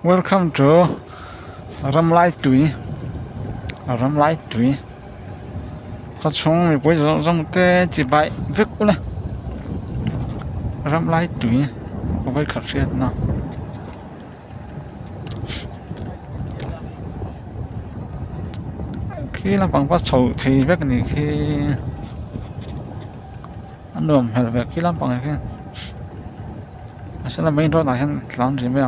Welcome to Ramlaitui. Ramlaitui. Khawchhûng mi pui zong te chỉ bài viết u nè. Ramlaitui. Có vai khát riết nào. Khi là bằng bắt sầu thì viết này khi anh nuông hay là việc khi làm bằng này kia. Sẽ là mấy đôi này hắn làm gì vậy?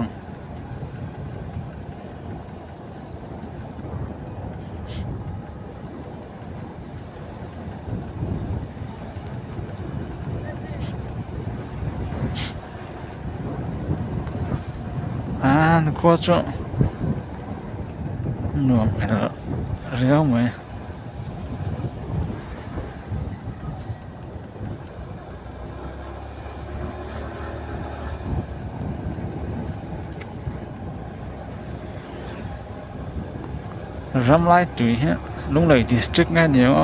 Nó qua chỗ nuông hay là réo mày. Ramlaitui ha, Lunglei district nghe nhiều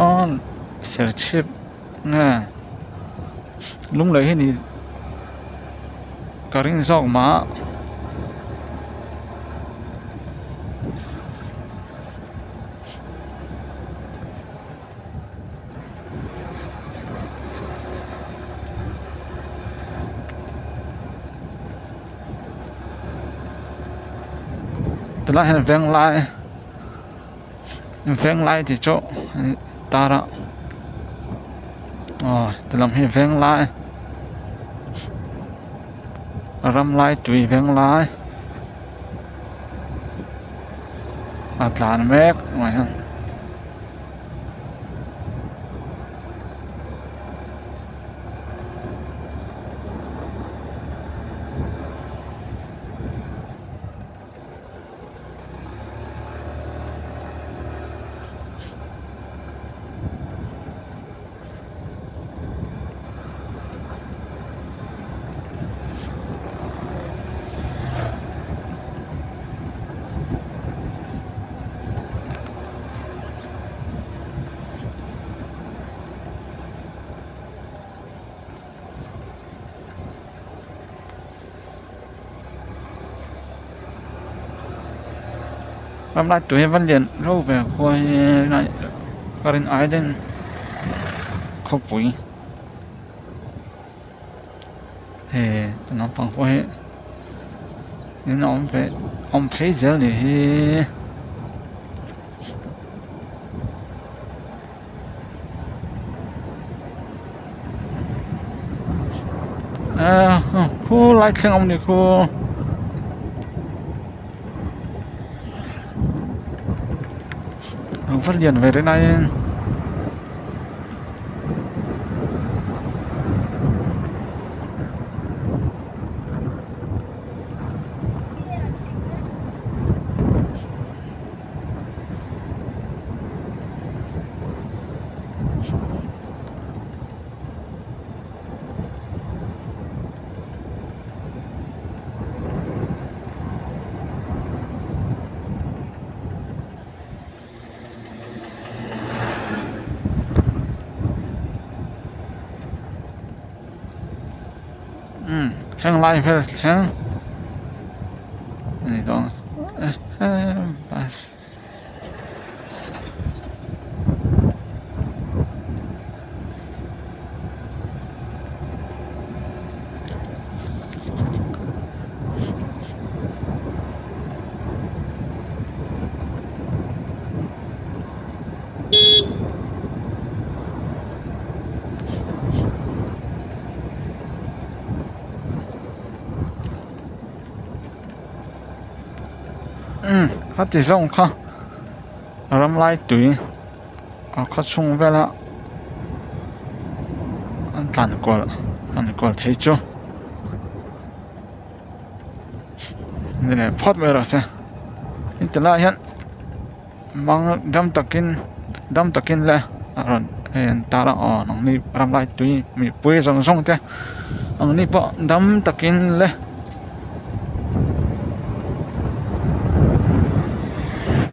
search nghe. Lunglei he ni karing zong ma. Từ lại hen veng lại thì chỗ ta đó. Từ làm hen veng lại. Ramlaitui veng lại. Tlan mét ngoài hen. Ramlaitui vẫn liền râu về khôi này karin ai đến khâu bụi thì nó bằng khôi nên ông thấy giờ thì khu lại xem ông đi khu phát liền về đến đây. Hang lại về hang này đó bas hát thì rong kha Ramlaitui Khawchhûng về là tàn cột thấy chưa này là phát về rồi sao hiện tại hiện mang đâm takin là rồi ta đã nông ni Ramlaitui mi pui rong thế nông ni po đâm takin là